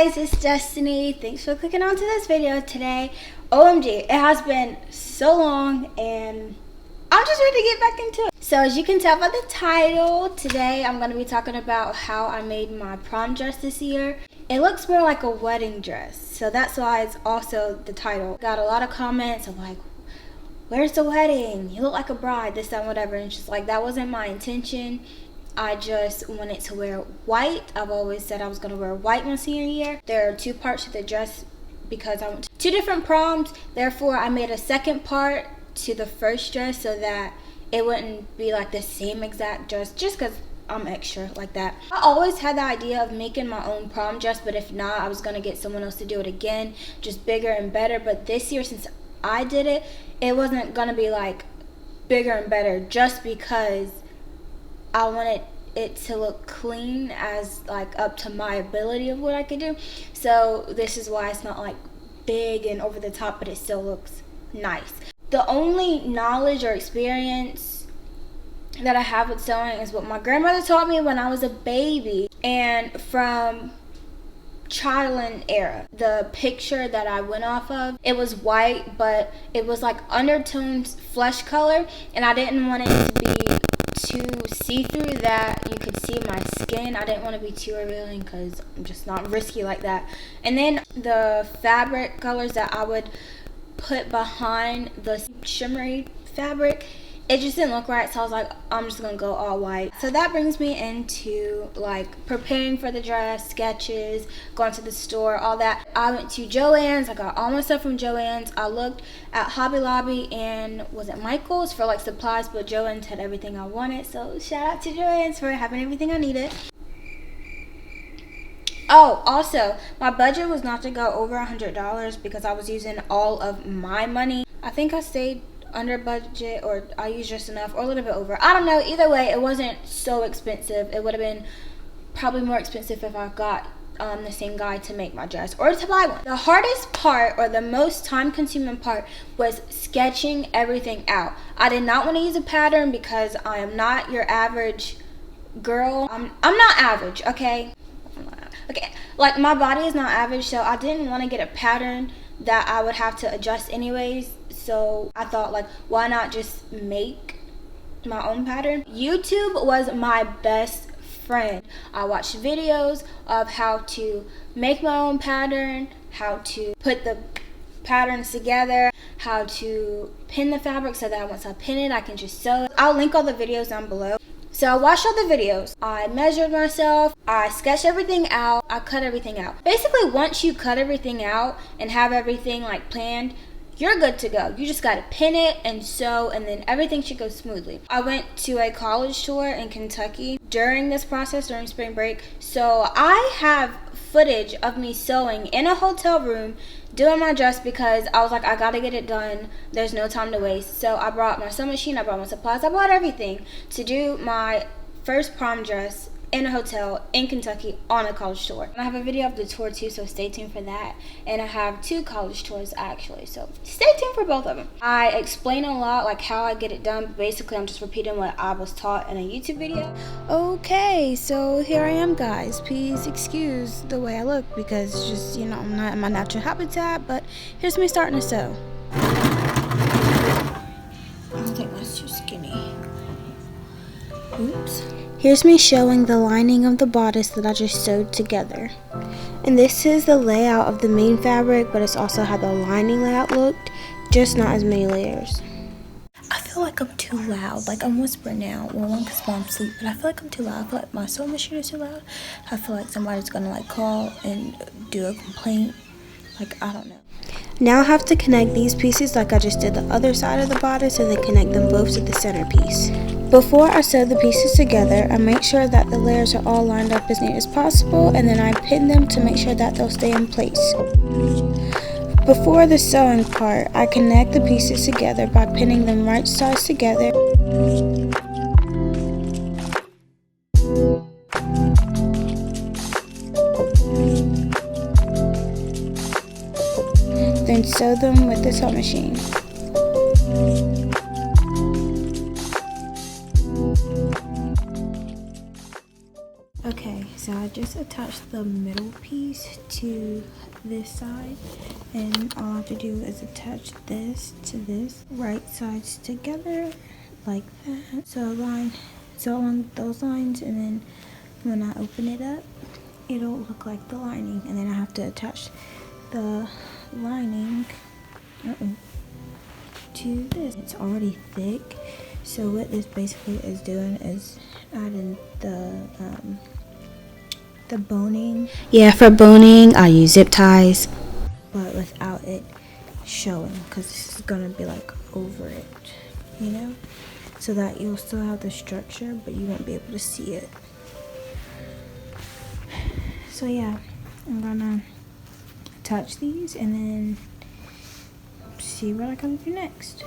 guys, it's Destiny. Thanks for clicking onto this video today. OMG, it has been so long and I'm just ready to get back into it. So as you can tell by the title, today I'm going to be talking about how I made my prom dress this year. It looks more like a wedding dress, so that's why it's also the title. Got a lot of comments of like, where's the wedding? You look like a bride, this, that, whatever. And it's just like, that wasn't my intention. I just wanted to wear white. I've always said I was going to wear white my senior year. There are two parts to the dress because I went to two different proms. Therefore, I made a second part to the first dress so that it wouldn't be like the same exact dress, just because I'm extra like that. I always had the idea of making my own prom dress, but if not, I was going to get someone else to do it again, just bigger and better. But this year, since I did it, it wasn't going to be like bigger and better just because I wanted it to look clean as like up to my ability of what I could do. So this is why it's not like big and over the top, but it still looks nice. The only knowledge or experience that I have with sewing is what my grandmother taught me when I was a baby, and from childhood era. The picture that I went off of, it was white, but it was like undertoned flesh color, and I didn't want it to be too see-through that you could see my skin. I didn't want to be too revealing because I'm just not risky like that. And then the fabric colors that I would put behind the shimmery fabric, it just didn't look right, so I was like, I'm just gonna go all white. So that brings me into like preparing for the dress, sketches, going to the store, all that. I went to Joann's. I got all my stuff from Joann's. I looked at Hobby Lobby and was it Michael's for like supplies, but Joann's had everything I wanted, so shout out to Joann's for having everything I needed. Oh, also, my budget was not to go over $100 because I was using all of my money. I think I stayed under budget, or I used just enough, or a little bit over. I don't know. Either way, it wasn't so expensive. It would have been probably more expensive if I got the same guy to make my dress or to buy one. The hardest part, or the most time-consuming part, was sketching everything out. I did not want to use a pattern because I am not your average girl. I'm not average, okay? Okay, like my body is not average, so I didn't want to get a pattern that I would have to adjust anyways. So I thought, like, why not just make my own pattern? YouTube was my best friend. I watched videos of how to make my own pattern, how to put the patterns together, how to pin the fabric so that once I pin it, I can just sew it. I'll link all the videos down below. So I watched all the videos, I measured myself, I sketched everything out, I cut everything out. Basically, once you cut everything out and have everything like planned, you're good to go. You just gotta pin it and sew, and then everything should go smoothly. I went to a college tour in Kentucky during this process, during spring break. So I have footage of me sewing in a hotel room doing my dress because I was like, I gotta get it done. There's no time to waste. So I brought my sewing machine, I brought my supplies, I brought everything to do my first prom dress in a hotel in Kentucky on a college tour. And I have a video of the tour too, so stay tuned for that. And I have two college tours actually, so stay tuned for both of them. I explain a lot, like how I get it done. Basically, I'm just repeating what I was taught in a YouTube video. Okay, so here I am, guys. Please excuse the way I look because it's just, you know, I'm not in my natural habitat, but here's me starting to sew. I think that's too skinny. Oops. Here's me showing the lining of the bodice that I just sewed together. And this is the layout of the main fabric, but it's also how the lining layout looked, just not as many layers. I feel like I'm too loud. Like, I'm whispering now. Well, one, because mom's asleep, but I feel like I'm too loud. I feel like my sewing machine is too loud. I feel like somebody's gonna like call and do a complaint. Like, I don't know. Now I have to connect these pieces like I just did the other side of the bodice, and then connect them both to the centerpiece. Before I sew the pieces together, I make sure that the layers are all lined up as neat as possible, and then I pin them to make sure that they'll stay in place. Before the sewing part, I connect the pieces together by pinning them right sides together. Then sew them with the sewing machine. Okay, so I just attached the middle piece to this side, and all I have to do is attach this to this, right sides together like that. So along those lines, and then when I open it up, it'll look like the lining, and then I have to attach the lining to this. It's already thick, so what this basically is doing is adding the boning. Yeah, for boning I use zip ties, but without it showing, because this is gonna be like over it, you know, so that you'll still have the structure but you won't be able to see it. So yeah, I'm gonna attach these and then see what I can do next.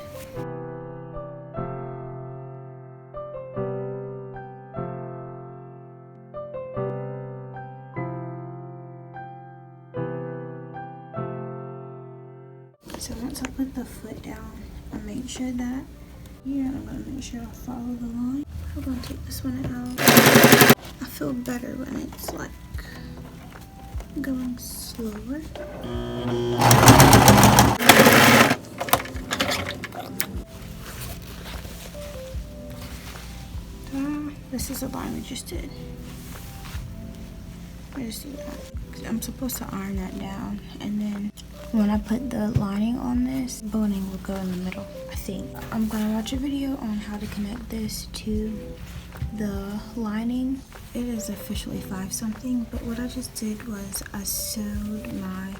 So once I put the foot down, I make sure that, I'm gonna make sure I follow the line. I'm gonna take this one out. I feel better when it's like going slower. This is a line we just did. I just do that. I'm supposed to iron that down, and then when I put the lining on this, boning will go in the middle, I think. I'm gonna watch a video on how to connect this to the lining. It is officially 5 something, but what I just did was I sewed my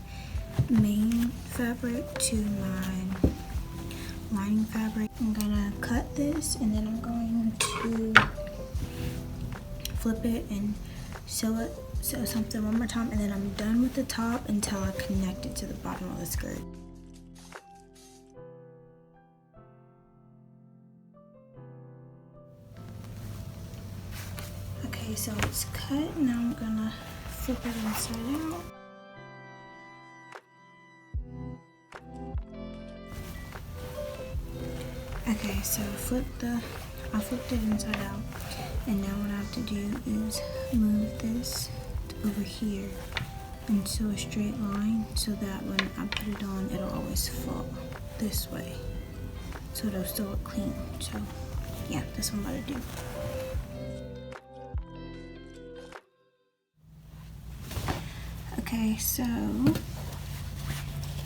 main fabric to my lining fabric. I'm gonna cut this, and then I'm going to flip it and sew something one more time, and then I'm done with the top until I connect it to the bottom of the skirt. Okay, so it's cut. Now I'm gonna flip it inside out. Okay, so I flipped it inside out, and now what I have to do is move this over here and sew a straight line so that when I put it on, it'll always fall this way, so it'll still look clean. So yeah, that's what I'm about to do. Okay, so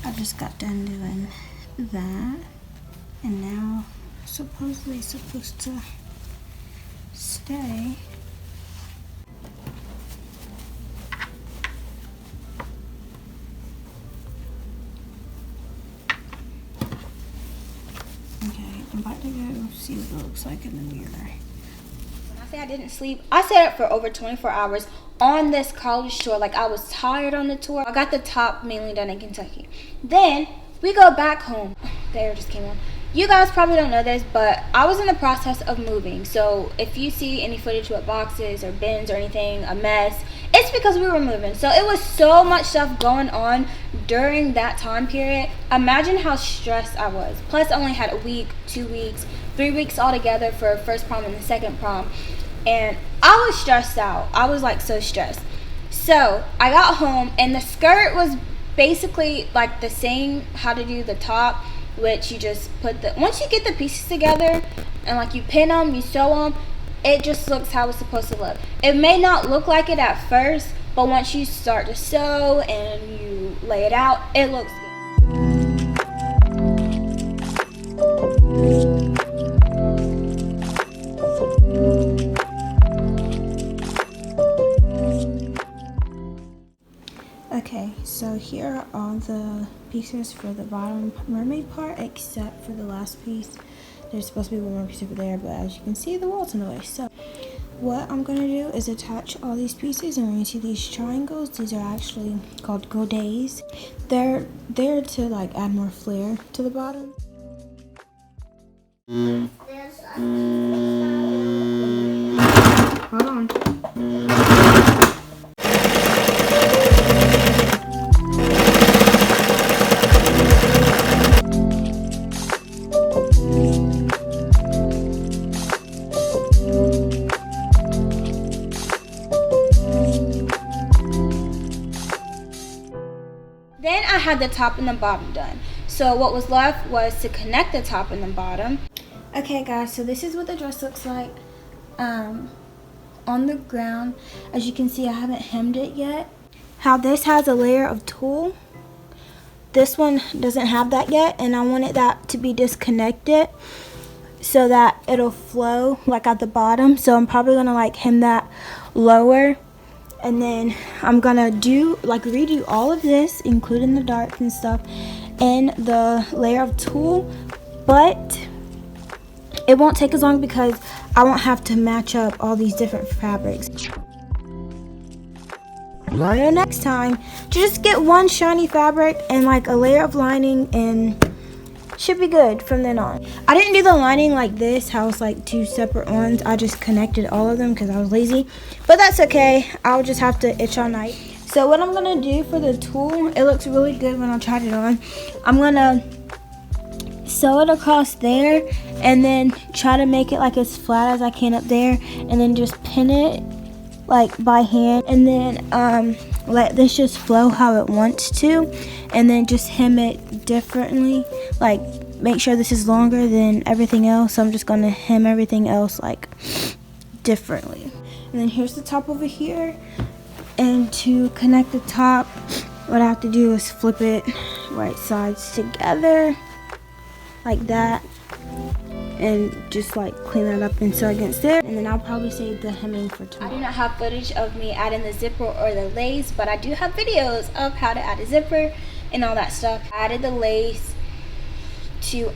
I just got done doing that, and now supposedly it's supposed to stay. Okay, I'm about to go see what it looks like in the mirror. When I say I didn't sleep, I stayed up for over 24 hours on this college tour. Like, I was tired on the tour. I got the top mainly done in Kentucky. Then we go back home. The air just came on. You guys probably don't know this, but I was in the process of moving. So if you see any footage with boxes or bins or anything, a mess, it's because we were moving. So it was so much stuff going on during that time period. Imagine how stressed I was. Plus, I only had a week, 2 weeks, 3 weeks altogether for first prom and the second prom. And I was stressed out. I was like so stressed. So I got home, and the skirt was basically like the same how to do the top, which you just put once you get the pieces together and like you pin them, you sew them, it just looks how it's supposed to look. It may not look like it at first, but once you start to sew and you lay it out, it looks good. Okay, so here are all the pieces for the bottom mermaid part, except for the last piece. There's supposed to be one more piece over there, but as you can see, the wall's in the way. So what I'm going to do is attach all these pieces, and we're going to see these triangles. These are actually called Bodice. They're there to like add more flair to the bottom. Hold on. I had the top and the bottom done. So what was left was to connect the top and the bottom. Okay guys, so this is what the dress looks like on the ground. As you can see, I haven't hemmed it yet. How this has a layer of tulle, this one doesn't have that yet, and I wanted that to be disconnected so that it'll flow like at the bottom. So I'm probably gonna like hem that lower, and then I'm gonna do like redo all of this, including the darts and stuff, in the layer of tulle, but it won't take as long because I won't have to match up all these different fabrics. Until next time, just get one shiny fabric and like a layer of lining, and should be good from then on. I didn't do the lining like this, how it's like two separate ones. I just connected all of them because I was lazy, but that's okay. I'll just have to itch all night. So what I'm gonna do for the tulle, it looks really good when I tried it on. I'm gonna sew it across there and then try to make it like as flat as I can up there, and then just pin it like by hand, and then let this just flow how it wants to, and then just hem it differently, like make sure this is longer than everything else. So I'm just gonna hem everything else like differently. And then here's the top over here, and to connect the top, what I have to do is flip it right sides together like that, and just like clean that up and sew against there, and then I'll probably save the hemming for tomorrow. I do not have footage of me adding the zipper or the lace, but I do have videos of how to add a zipper and all that stuff. I added the lace to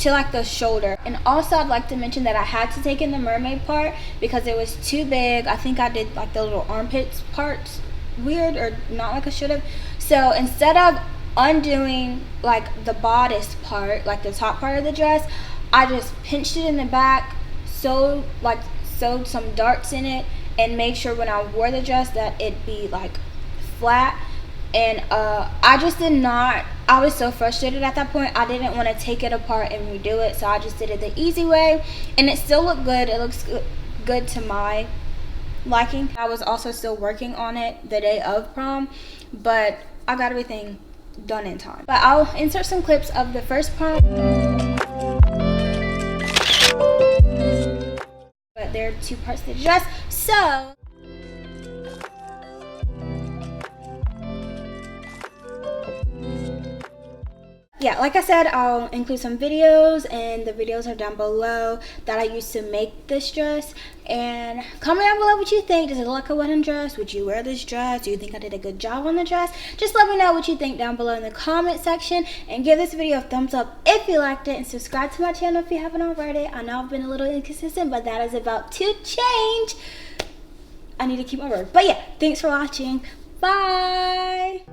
like the shoulder, and also I'd like to mention that I had to take in the mermaid part because it was too big. I think I did like the little armpits parts weird, or not like I should have. So instead of undoing like the bodice part, like the top part of the dress, I just pinched it in the back, sewed some darts in it, and made sure when I wore the dress that it be like flat. And I just did not, I was so frustrated at that point, I didn't want to take it apart and redo it, so I just did it the easy way, and it still looked good. It looks good to my liking. I was also still working on it the day of prom, but I got everything done in time. But I'll insert some clips of the first prom, but there are two parts to the dress. So yeah, like I said, I'll include some videos, and the videos are down below that I used to make this dress. And comment down below what you think. Does it look like a wedding dress? Would you wear this dress? Do you think I did a good job on the dress? Just let me know what you think down below in the comment section, and give this video a thumbs up if you liked it, and subscribe to my channel if you haven't already. I know I've been a little inconsistent, but that is about to change. I need to keep my word. But yeah, thanks for watching. Bye.